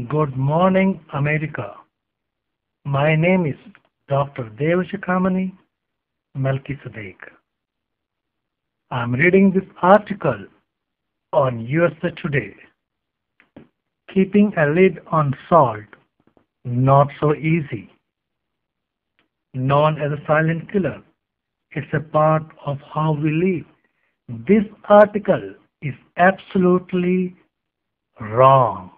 Good morning, America. My name is Dr. Devashikamani Melchizedek. I'm reading this article on USA Today. Keeping a lid on salt, not so easy. Known as a silent killer, it's a part of how we live. This article is absolutely wrong.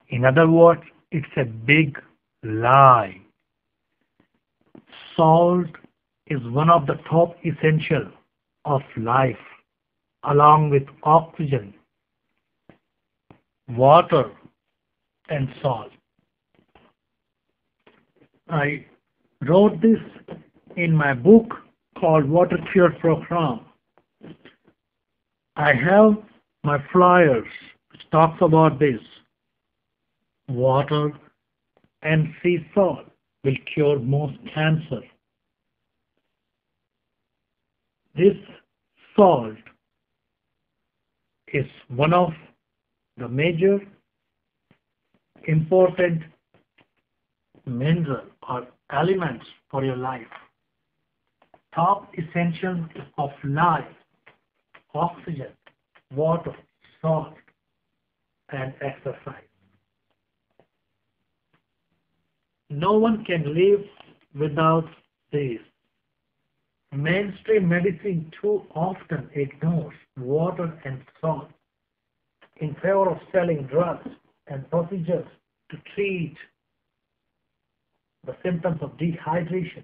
In other words, it's a big lie. Salt is one of the top essentials of life, along with oxygen, water, and salt. I wrote this in my book called Water Cure Program. I have my flyers which talks about this. Water and sea salt will cure most cancer. This salt is one of the major important mineral or elements for your life. Top essentials of life: oxygen, water, salt, and exercise. No one can live without these. Mainstream medicine too often ignores water and salt in favor of selling drugs and procedures to treat the symptoms of dehydration.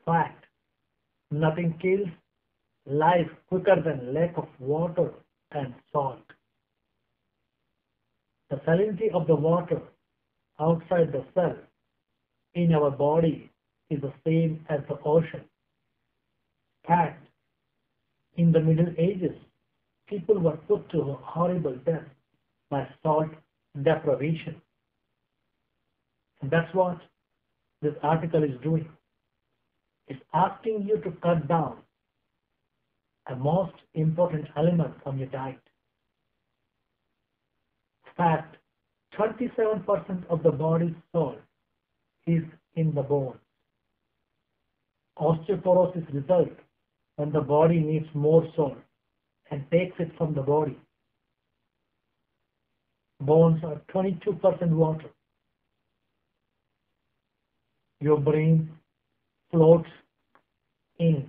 Fact: nothing kills life quicker than lack of water and salt. The salinity of the water outside the cell in our body is the same as the ocean. Fact: in the Middle Ages, people were put to a horrible death by salt deprivation. And that's what this article is doing. It's asking you to cut down a most important element from your diet. Fact: 27% of the body's salt is in the bones. Osteoporosis results when the body needs more salt and takes it from the body. Bones are 22% water. Your brain floats in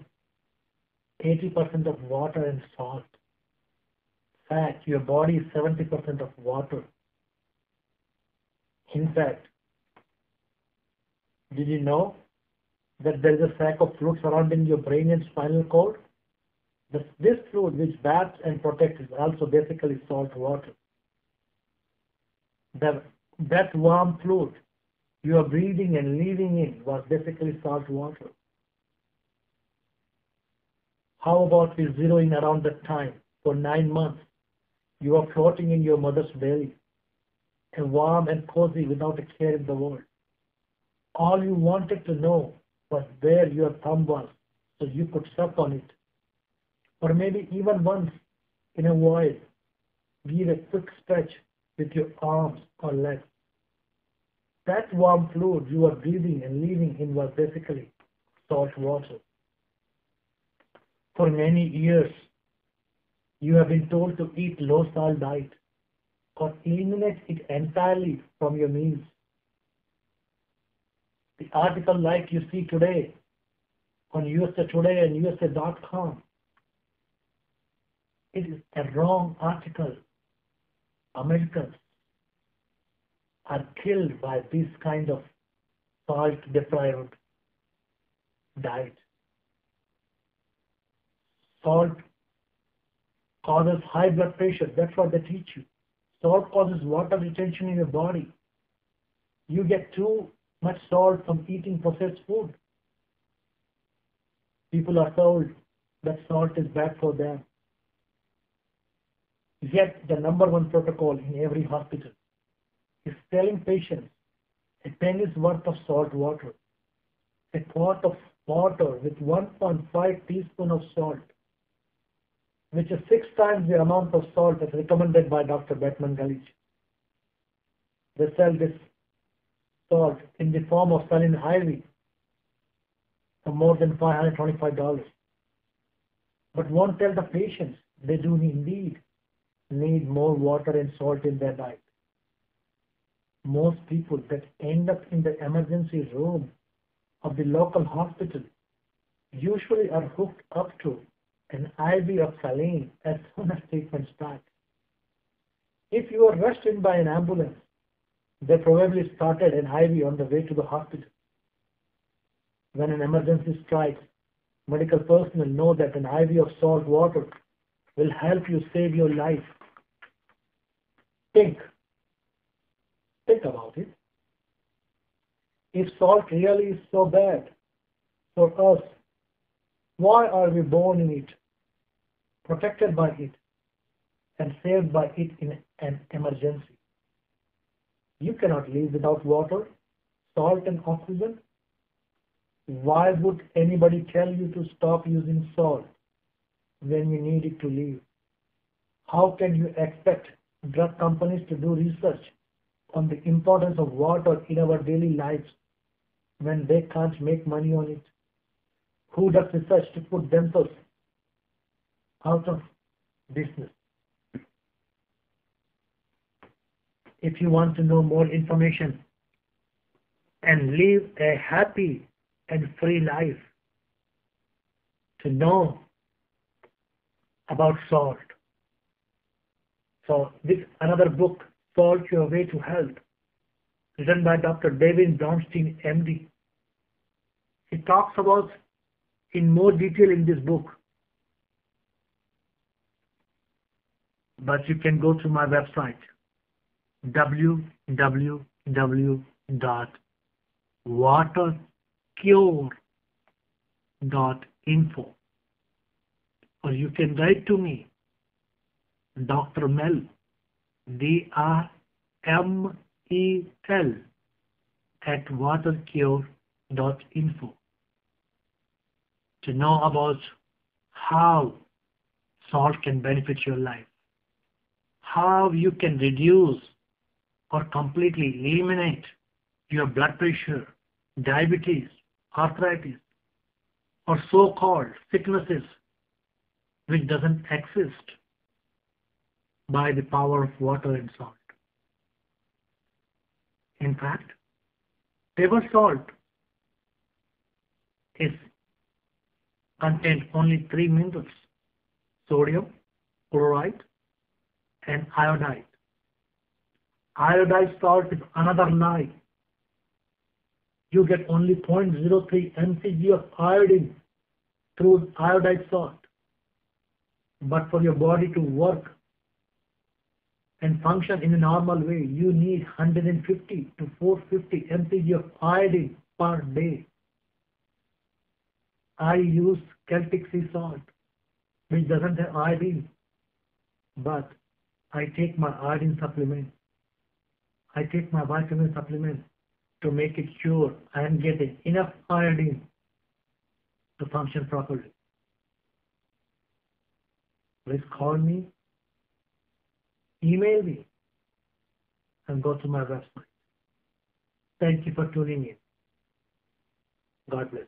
80% of water and salt. Fact: your body is 70% of water. In fact, did you know that there is a sac of fluid surrounding your brain and spinal cord? This fluid, which bathes and protects, is also basically salt water. That warm fluid you are breathing and living in was basically salt water. How about we zero in around that time? For 9 months, you are floating in your mother's belly, and warm and cozy without a care in the world. All you wanted to know was where your thumb was, so you could suck on it. Or maybe even once in a while, give a quick stretch with your arms or legs. That warm fluid you are breathing and living in was basically salt water. For many years, you have been told to eat low salt diet or eliminate it entirely from your meals. The article like you see today on USA Today and USA.com, it is a wrong article. Americans are killed by this kind of salt deprived diet. Salt causes high blood pressure. That's what they teach you. Salt causes water retention in your body. You get too much salt from eating processed food. People are told that salt is bad for them. Yet the number one protocol in every hospital is telling patients a penny's worth of salt water, a quart of water with 1.5 teaspoon of salt, which is 6 times the amount of salt as recommended by Dr. Batman Galich. They sell this salt in the form of saline IV for more than $525, but won't tell the patients they do indeed need more water and salt in their diet. Most people that end up in the emergency room of the local hospital usually are hooked up to an IV of saline as soon as treatment starts. If you are rushed in by an ambulance, they probably started an IV on the way to the hospital. When an emergency strikes, medical personnel know that an IV of salt water will help you save your life. Think about it. If salt really is so bad for us, why are we born in it, protected by it, and saved by it in an emergency? You cannot live without water, salt, and oxygen. Why would anybody tell you to stop using salt when you need it to live? How can you expect drug companies to do research on the importance of water in our daily lives when they can't make money on it? Who does research to put themselves out of business? If you want to know more information and live a happy and free life, to know about salt. So this another book, Salt Your Way to Health, written by Dr. David Brownstein, MD. He talks about in more detail in this book. But you can go to my website, www.watercure.info, or you can write to me, Dr. Mel, DRMEL, at watercure.info, to know about how salt can benefit your life, how you can reduce or completely eliminate your blood pressure, diabetes, arthritis, or so-called sicknesses which doesn't exist by the power of water and salt. In fact, table salt is contains only 3 minerals: sodium, chloride, and iodide. Iodized salt is another lie. You get only 0.03 mcg of iodine through iodized salt. But for your body to work and function in a normal way, you need 150 to 450 mcg of iodine per day. I use Celtic sea salt, which doesn't have iodine, but I take my iodine supplement. I take my vitamin supplement to make it sure I am getting enough iodine to function properly. Please call me, email me, and go to my website. Thank you for tuning in. God bless.